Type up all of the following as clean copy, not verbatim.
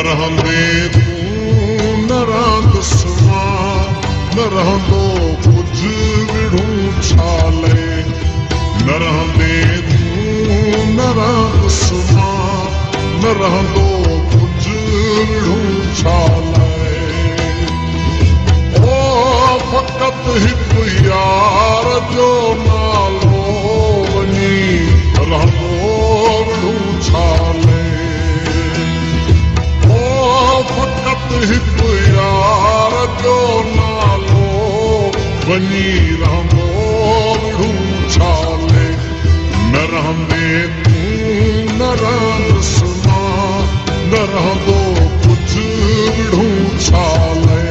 रहंदे तूं न रहंदुसि न रहंदो कुझु विढ़ूं छाले न रहंदे तूं न रहंदुसि न रहंदो कुझु विढ़ूं छाले ओ फ़क़त हिकु यार जो नालो वञी रहंदो विढ़ूं छाले फ़क़त हिकु यार जो नालो वञी रहंदो विढ़ूं छाले न रहंदे तूं न रहंदुसि न रहंदो कुझु विढ़ूं छाले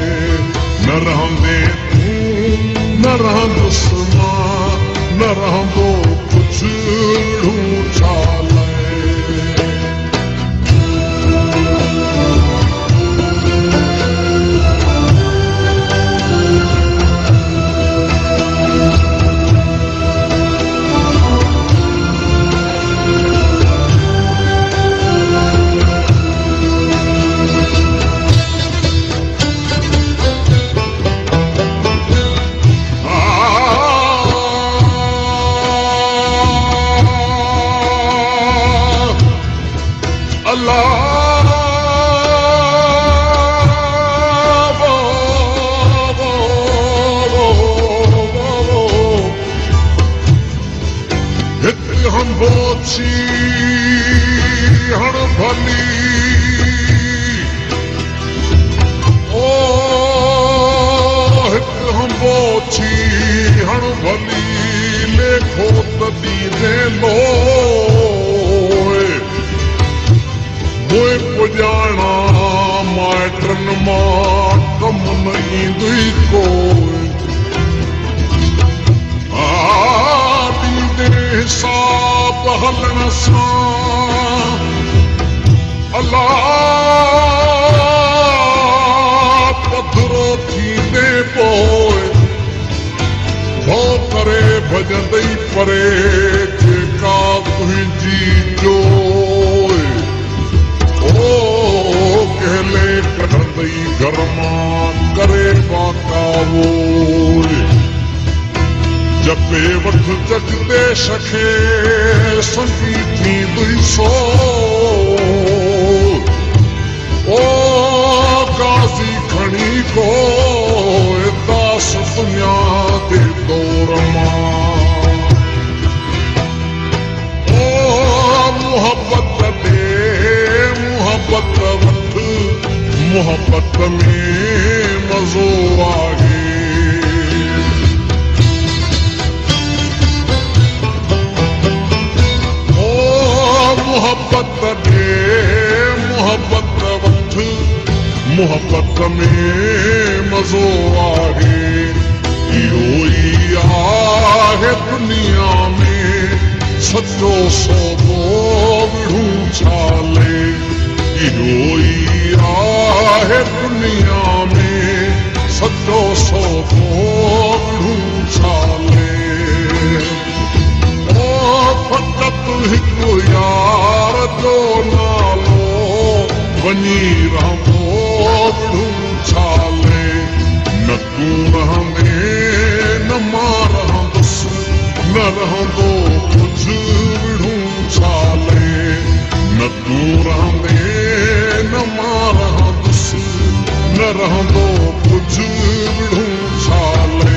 न रहंदे तूं न रहंदुसि न रहंदो कुझु विढ़ूं छाले भॼंदई परे जेका तुंहिंजी जोइ ओ कहले कढंदई घर मां करे बाकावो जपे वठ जगदे शखे संगी थींदई सो ओ काज़ी खणी को दास दुनिया दे दौर मां मोहब्बत वठ मोहब्बत में मज़ो आहे मोहब्बत वठ मोहब्बत में मज़ो आहे इहो ई आहे दुनिया में सचो सौदो विढ़ूं छाले इहो ई आहे दुनिया में सचो सौदो विढ़ूं छाले ओ फ़क़त हिकु यार जो नालो वञी रहंदो विढ़ूं छाले न तूं रहंदे न मां रहंदुसि न रहंदो कुझु विढ़ूं छाले न तूं रहंदे न मां रहंदुसि न रहंदो कुझु विढ़ूं छाले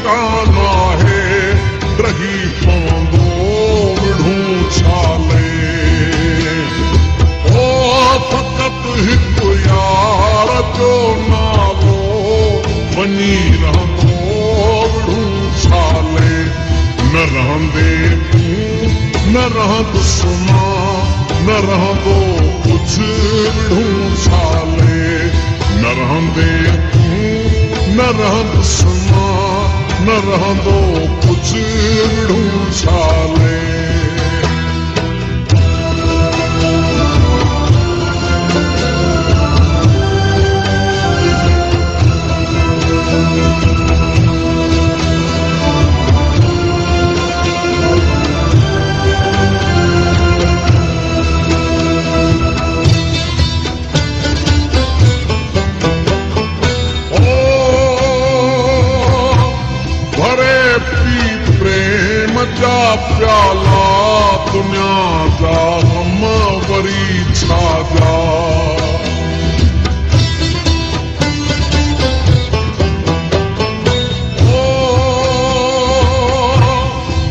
ठिकाना है रही पवंदो विढ़ूं छाले ओ फकत हिक यार जो नालो बनी रहंदो विढ़ूं छाले न रहंदे तूं न रहंदुसि न रहंदो कुछ विढ़ूं छाले न रहंदे तूं न रहंदुसि न रहंदो कुछ विढ़ूं छाले जा प्याला दुनिया जा हम वरी छा जा ओ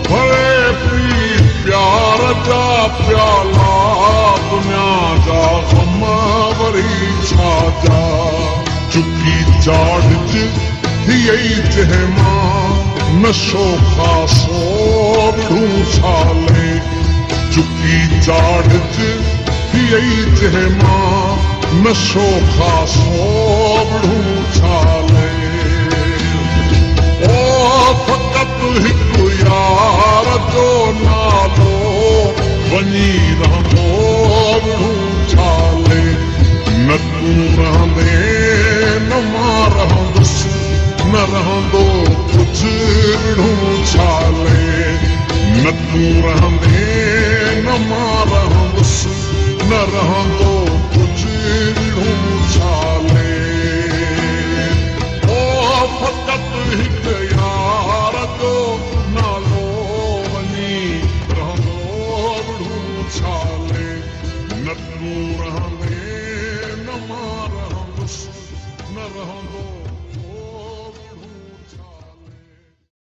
भरे पी प्यार जा प्याला दुनिया जा हम वरी छा जा चुकी चाढ़ यही जहमा नशो खासो विढ़ूं छाले चुकी चाढ़ यही जहमा नशो खासो विढ़ूं छाले ओ फकत हिक यार जो नालो वञी रहंदो विढ़ूं छाले न तूं रहंदे न मां रहंदुसि न रहंदो कुछ विढ़ूं छाले न तूं रहंदे न मां रहंदुसि न रहंदो कुछ विढ़ूं छाले ओ फकत हिक यार जो नालो वञी रहंदो विढ़ूं छाले न तूं रहंदे न मां रहंदुसि न रहंदो